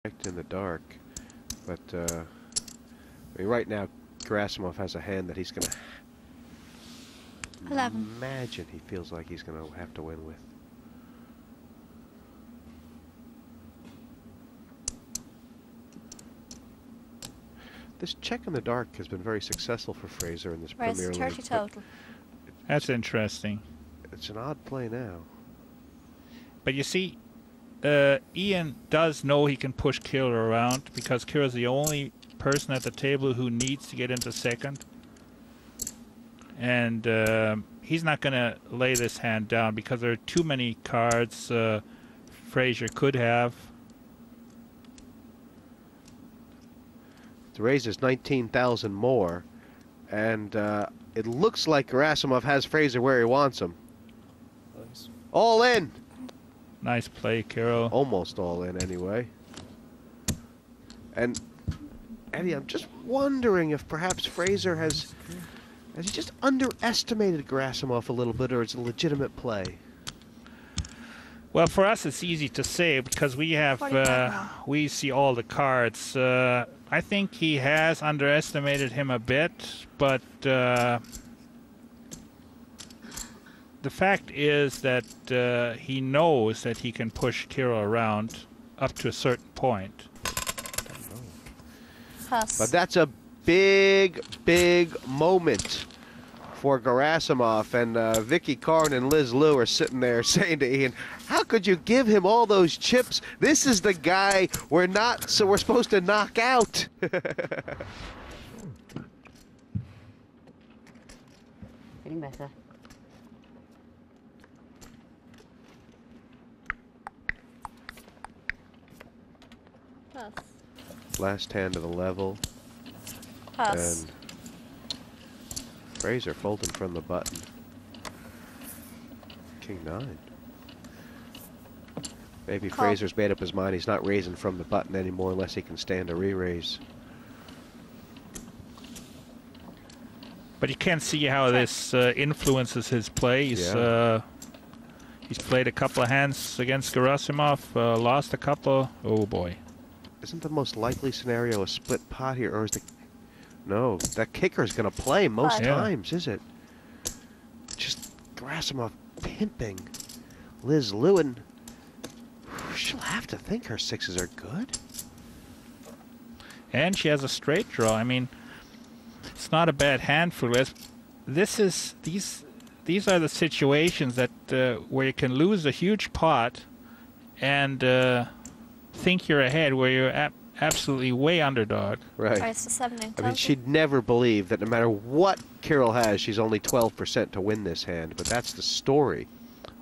In the dark, but I mean, right now Gerasimov has a hand that he's gonna 11. imagine he feels like he's gonna have to win with. This check in the dark has been very successful for Fraser in this Premier League. 30 total. That's interesting. It's an odd play now. But you see, Ian does know he can push Kira around because Kira's the only person at the table who needs to get into second. And he's not going to lay this hand down because there are too many cards Fraser could have. The raise is 19,000 more, and it looks like Gerasimov has Fraser where he wants him. Nice. All in! Nice play, Kiro. Almost all in, anyway. And, Eddie, I'm just wondering if perhaps Fraser has he just underestimated Gerasimov a little bit, or it's a legitimate play? Well, for us, it's easy to say because we have we see all the cards. I think he has underestimated him a bit, but the fact is that he knows that he can push Kiro around up to a certain point. Pass. But that's a big, big moment for Gerasimov, and Vicky Karn and Liz Liu are sitting there saying to Ian, how could you give him all those chips? This is the guy we're supposed to knock out. Feeling better. Pass. Last hand of the level. Pass. And Fraser folding from the button. King 9. Maybe Call. Fraser's made up his mind he's not raising from the button anymore unless he can stand a re-raise. But you can see how this influences his play. He's played a couple of hands against Gerasimov, lost a couple. Oh boy. Isn't the most likely scenario a split pot here, or is the... No, that kicker's going to play most times, is it? Just Gerasimov pimping Liz Lewin. She'll have to think her sixes are good. And she has a straight draw. I mean, it's not a bad hand for Liz. These are the situations that where you can lose a huge pot and think you're ahead, where you're absolutely way underdog. Right. Right, so 7 in I mean, she'd never believe that no matter what Kirill has, she's only 12% to win this hand, but that's the story.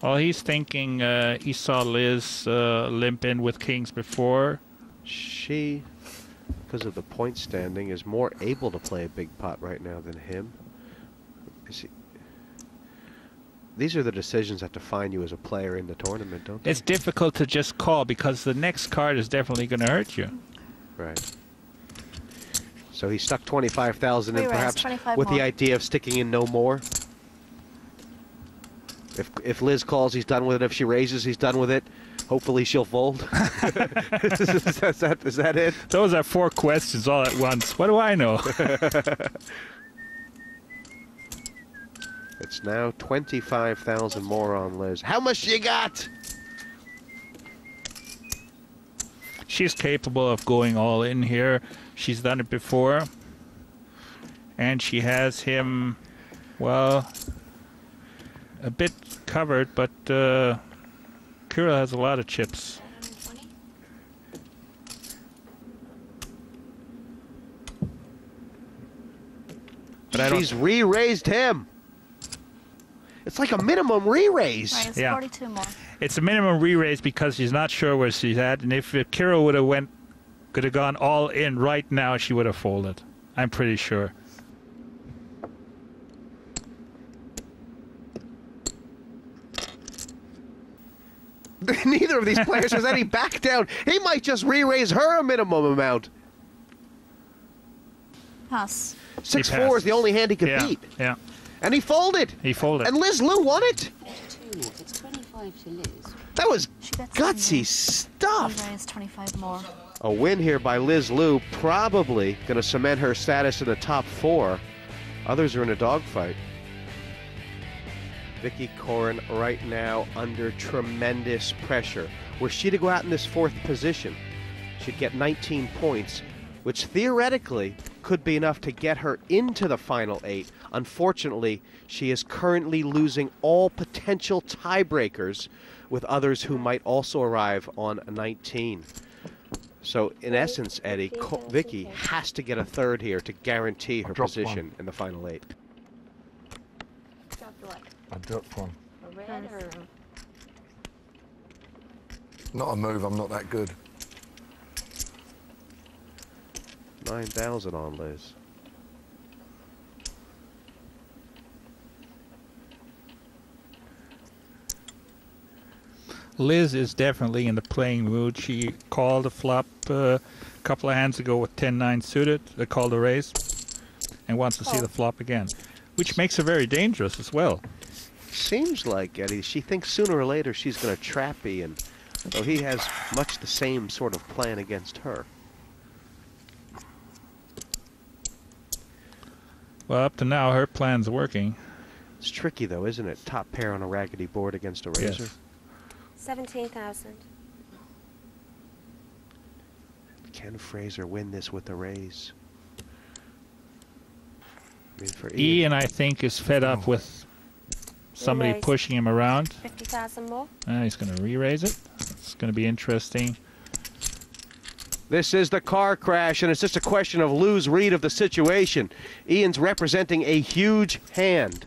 Well, he's thinking he saw Liz limp in with kings before. She, because of the point standing, is more able to play a big pot right now than him. These are the decisions that define you as a player in the tournament, don't they? It's difficult to just call because the next card is definitely going to hurt you. Right. So he stuck 25,000 in, perhaps with the idea of sticking in no more. If Liz calls, he's done with it. If she raises, he's done with it. Hopefully she'll fold. is that it? Those are 4 questions all at once. What do I know? It's now 25,000 more on Liz. How much you got? She's capable of going all in here. She's done it before. And she has him, well, a bit covered, but Kira has a lot of chips. But she's re-raised him. It's like a minimum re-raise. Right, it's 42 more. It's a minimum re-raise because she's not sure where she's at, and if Kira could have gone all in right now, she would have folded. I'm pretty sure. Neither of these players has any back down. He might just re-raise her a minimum amount. Pass. 6-4 is the only hand he could beat. Yeah. And he folded. He folded. And Liz Liu won it. It's 25 to Liz. That was She gets gutsy He stuff. raised 25 more. A win here by Liz Liu, probably going to cement her status in the top 4. Others are in a dogfight. Vicky Corin right now under tremendous pressure. Were she to go out in this 4th position, she'd get 19 points, which theoretically could be enough to get her into the final 8. Unfortunately, she is currently losing all potential tiebreakers with others who might also arrive on 19. So, in essence, Eddie, Vicky has to get a 3rd here to guarantee her position in the final 8. I dropped one. A red or... Not a move, I'm not that good. 9,000 on Liz. Liz is definitely in the playing mood. She called a flop a couple of hands ago with 10-9 suited. They called a raise and wants to see the flop again, which makes her very dangerous as well. Seems like, Eddie, she thinks sooner or later she's going to trap Ian, though he has much the same sort of plan against her. Well, up to now, her plan's working. It's tricky, though, isn't it? Top pair on a raggedy board against a raiser. Yes. 17,000. Can Fraser win this with a raise? I mean, for Ian, I think, is fed up with somebody Re-raise. pushing him around. 50,000 more. He's going to re-raise it. It's going to be interesting. This is the car crash, and it's just a question of Lou's read of the situation. Ian's representing a huge hand.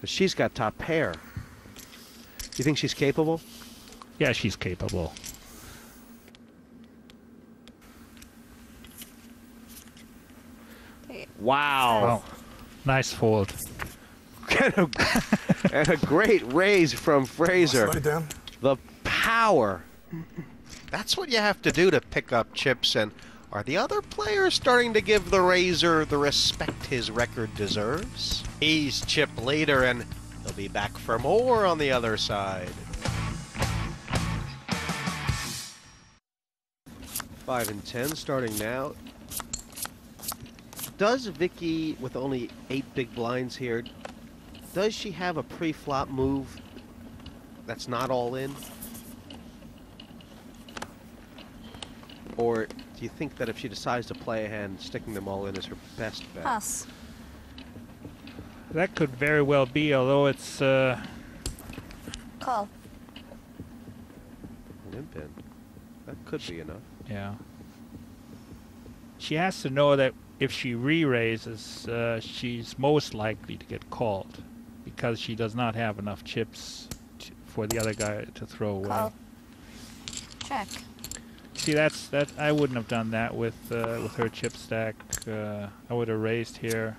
But she's got top pair. Do you think she's capable? Yeah, she's capable. Wow. Oh, nice fold. And a great raise from Fraser. Slow down. The power. That's what you have to do to pick up chips, and are the other players starting to give the Razor the respect his record deserves? He's chip later, and he'll be back for more on the other side. 5 and 10 starting now. Does Vicky, with only 8 big blinds here, does she have a pre-flop move that's not all in? Or do you think that if she decides to play a hand, sticking them all in is her best bet? Pass. That could very well be, although it's... Call. Limp in. That could be enough. Yeah. She has to know that if she re-raises, she's most likely to get called, because she does not have enough chips for the other guy to throw away. Call. Check. See, that I wouldn't have done that with her chip stack. I would have raised here,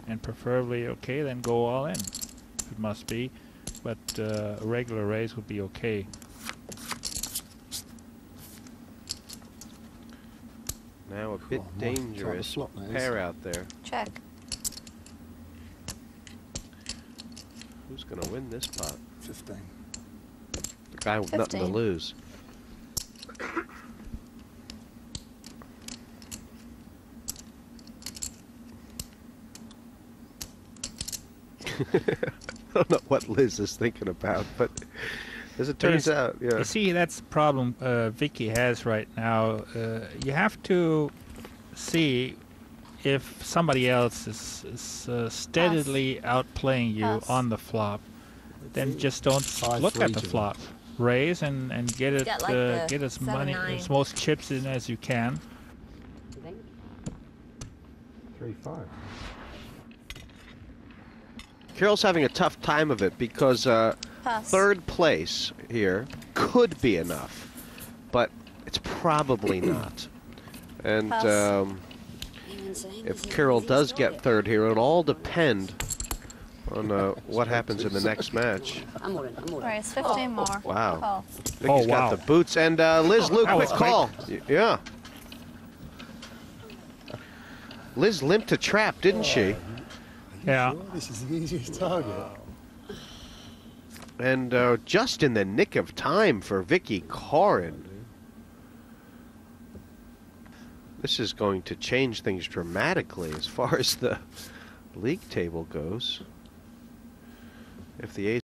and preferably, okay, then go all in. It must be, but a regular raise would be okay. Now a bit dangerous pair out there. Check. Who's going to win this pot? 15. The guy with nothing to 15. lose. I don't know what Liz is thinking about, but as it turns out, yeah. You see, that's the problem Vicky has right now. You have to see if somebody else is steadily outplaying you Pass. on the flop. Then just don't look at the flop. Raise and get it, Get like the get as 7-9. as most chips in as you can. 3-5. Carol's having a tough time of it because Pass. 3rd place here could be enough, but it's probably not. And Pass. if Carol does get 3rd here, it'll all depend on what happens in the next match. I'm all in, I'm all in. Raise 15 more. Wow. Call. Vicky's got the boots, and Liz Liu, that quick was call. Yeah. Liz limped to trap, didn't she? Yeah. This is the easiest target. And just in the nick of time for Vicky Corin. This is going to change things dramatically as far as the league table goes. If the ace